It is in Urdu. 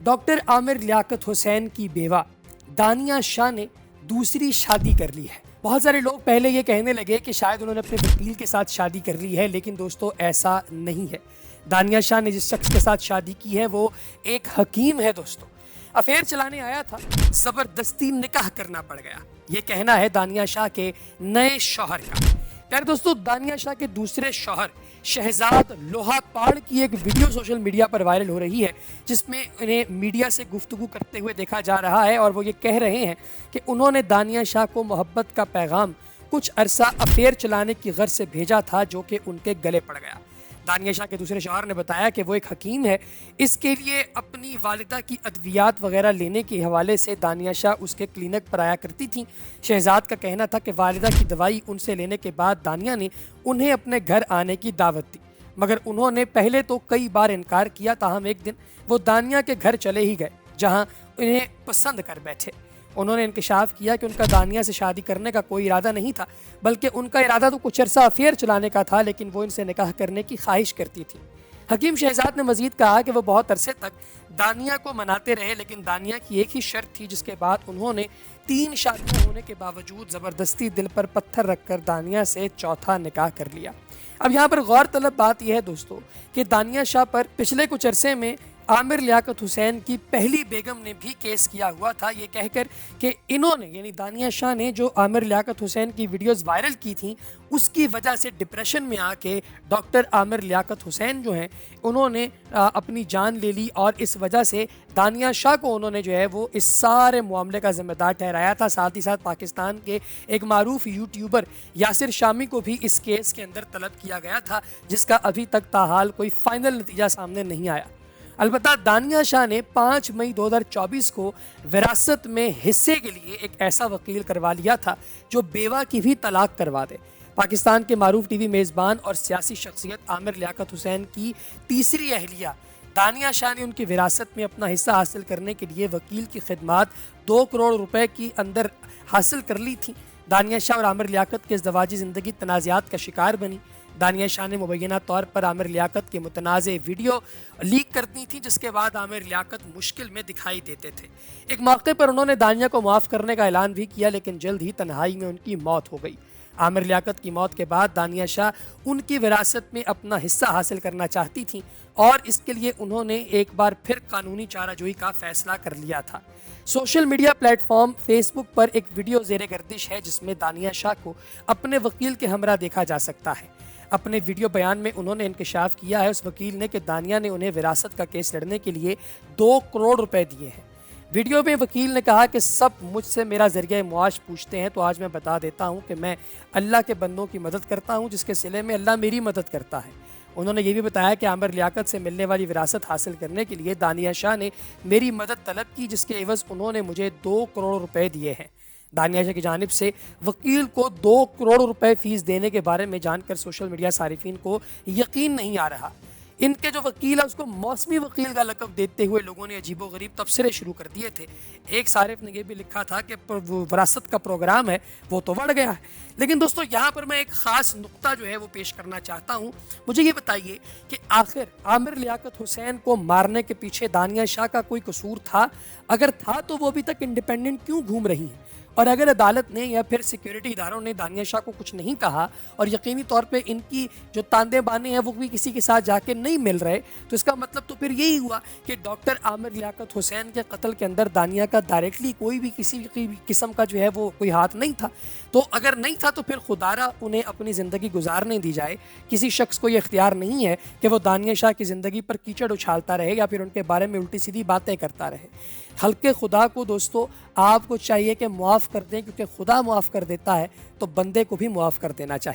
ڈاکٹر عامر لیاقت حسین کی بیوہ دانیہ شاہ نے دوسری شادی کر لی ہے۔ بہت سارے لوگ پہلے یہ کہنے لگے کہ شاید انہوں نے اپنے وکیل کے ساتھ شادی کر لی ہے، لیکن دوستو ایسا نہیں ہے۔ دانیہ شاہ نے جس شخص کے ساتھ شادی کی ہے وہ ایک حکیم ہے دوستو۔ افیئر چلانے آیا تھا، زبردستی نکاح کرنا پڑ گیا، یہ کہنا ہے دانیہ شاہ کے نئے شوہر کا۔ پیارے دوستو، دانیہ شاہ کے دوسرے شوہر شہزاد لوہا پاڑ کی ایک ویڈیو سوشل میڈیا پر وائرل ہو رہی ہے، جس میں انہیں میڈیا سے گفتگو کرتے ہوئے دیکھا جا رہا ہے، اور وہ یہ کہہ رہے ہیں کہ انہوں نے دانیہ شاہ کو محبت کا پیغام کچھ عرصہ افیئر چلانے کی غرض سے بھیجا تھا، جو کہ ان کے گلے پڑ گیا۔ دانیہ شاہ کے دوسرے شوہر نے بتایا کہ وہ ایک حکیم ہے، اس کے لیے اپنی والدہ کی ادویات وغیرہ لینے کے حوالے سے دانیہ شاہ اس کے کلینک پر آیا کرتی تھیں۔ شہزاد کا کہنا تھا کہ والدہ کی دوائی ان سے لینے کے بعد دانیہ نے انہیں اپنے گھر آنے کی دعوت دی، مگر انہوں نے پہلے تو کئی بار انکار کیا، تاہم ایک دن وہ دانیہ کے گھر چلے ہی گئے، جہاں انہیں پسند کر بیٹھے۔ انہوں نے انکشاف کیا کہ ان کا دانیہ سے شادی کرنے کا کوئی ارادہ نہیں تھا، بلکہ ان کا ارادہ تو کچھ عرصہ افیئر چلانے کا تھا، لیکن وہ ان سے نکاح کرنے کی خواہش کرتی تھی۔ حکیم شہزاد نے مزید کہا کہ وہ بہت عرصے تک دانیہ کو مناتے رہے، لیکن دانیہ کی ایک ہی شرط تھی، جس کے بعد انہوں نے 3 شادیاں ہونے کے باوجود زبردستی دل پر پتھر رکھ کر دانیہ سے چوتھا نکاح کر لیا۔ اب یہاں پر غور طلب بات یہ ہے دوستو کہ دانیہ شاہ پر پچھلے کچھ عرصے میں عامر لیاقت حسین کی پہلی بیگم نے بھی کیس کیا ہوا تھا، یہ کہہ کر کہ انہوں نے یعنی دانیہ شاہ نے جو عامر لیاقت حسین کی ویڈیوز وائرل کی تھیں، اس کی وجہ سے ڈپریشن میں آ کے ڈاکٹر عامر لیاقت حسین جو ہیں انہوں نے اپنی جان لے لی، اور اس وجہ سے دانیہ شاہ کو انہوں نے جو ہے وہ اس سارے معاملے کا ذمہ دار ٹھہرایا تھا۔ ساتھ ہی ساتھ پاکستان کے ایک معروف یوٹیوبر یاسر شامی کو بھی اس کیس کے اندر طلب کیا گیا تھا، جس کا ابھی تک تاحال کوئی فائنل نتیجہ سامنے نہیں آیا۔ البتہ دانیہ شاہ نے 5 مئی 2024 کو وراثت میں حصے کے لیے ایک ایسا وکیل کروا لیا تھا جو بیوہ کی بھی طلاق کروا دے۔ پاکستان کے معروف ٹی وی میزبان اور سیاسی شخصیت عامر لیاقت حسین کی تیسری اہلیہ دانیہ شاہ نے ان کی وراثت میں اپنا حصہ حاصل کرنے کے لیے وکیل کی خدمات 2 کروڑ روپے کی اندر حاصل کر لی تھی۔ دانیہ شاہ اور عامر لیاقت کے ازدواجی زندگی تنازعات کا شکار بنی۔ دانیہ شاہ نے مبینہ طور پر عامر لیاقت کے متنازع ویڈیو لیک کر دی تھی، جس کے بعد عامر لیاقت مشکل میں دکھائی دیتے تھے۔ ایک موقع پر انہوں نے دانیہ کو معاف کرنے کا اعلان بھی کیا، لیکن جلد ہی تنہائی میں ان کی موت ہو گئی۔ عامر لیاقت کی موت کے بعد دانیہ شاہ ان کی وراثت میں اپنا حصہ حاصل کرنا چاہتی تھیں، اور اس کے لیے انہوں نے ایک بار پھر قانونی چارہ جوئی کا فیصلہ کر لیا تھا۔ Social media platform Facebook پر ایک ویڈیو زیر گردش ہے، جس میں دانیہ شاہ کو اپنے وکیل کے ہمراہ دیکھا جا سکتا ہے۔ اپنے ویڈیو بیان میں انہوں نے انکشاف کیا ہے اس وکیل نے کہ دانیہ نے انہیں وراثت کا کیس لڑنے کے لیے 2 کروڑ روپے دیے ہیں۔ ویڈیو میں وکیل نے کہا کہ سب مجھ سے میرا ذریعہ معاش پوچھتے ہیں، تو آج میں بتا دیتا ہوں کہ میں اللہ کے بندوں کی مدد کرتا ہوں، جس کے صلے میں اللہ میری مدد کرتا ہے۔ انہوں نے یہ بھی بتایا کہ عامر لیاقت سے ملنے والی وراثت حاصل کرنے کے لیے دانیہ شاہ نے میری مدد طلب کی، جس کے عوض انہوں نے مجھے 2 کروڑ روپے دیے ہیں۔ دانیہ شاہ کی جانب سے وکیل کو 2 کروڑ روپے فیس دینے کے بارے میں جان کر سوشل میڈیا صارفین کو یقین نہیں آ رہا۔ ان کے جو وکیل ہے اس کو موسمی وکیل کا لقب دیتے ہوئے لوگوں نے عجیب و غریب تبصرے شروع کر دیے تھے۔ ایک صارف نے یہ بھی لکھا تھا کہ وراثت کا پروگرام ہے وہ تو بڑھ گیا ہے۔ لیکن دوستو، یہاں پر میں ایک خاص نقطہ جو ہے وہ پیش کرنا چاہتا ہوں۔ مجھے یہ بتائیے کہ آخر عامر لیاقت حسین کو مارنے کے پیچھے دانیہ شاہ کا کوئی قصور تھا؟ اگر تھا تو وہ ابھی تک انڈیپینڈنٹ کیوں گھوم رہی ہیں؟ اور اگر عدالت نے یا پھر سیکیورٹی اداروں نے دانیہ شاہ کو کچھ نہیں کہا، اور یقینی طور پہ ان کی جو تاندے بانے ہیں وہ بھی کسی کے ساتھ جا کے نہیں مل رہے، تو اس کا مطلب تو پھر یہی ہوا کہ ڈاکٹر عامر لیاقت حسین کے قتل کے اندر دانیہ کا ڈائریکٹلی کوئی بھی کسی قسم کا جو ہے وہ کوئی ہاتھ نہیں تھا۔ تو اگر نہیں تھا تو پھر خدارہ انہیں اپنی زندگی گزارنے دی جائے۔ کسی شخص کو یہ اختیار نہیں ہے کہ وہ دانیہ شاہ کی زندگی پر کیچڑ اچھالتا رہے یا پھر ان کے بارے میں الٹی سیدھی باتیں کرتا رہے۔ خلق خدا کو دوستو آپ کو چاہیے کہ معاف کر دیں، کیونکہ خدا معاف کر دیتا ہے تو بندے کو بھی معاف کر دینا چاہیے۔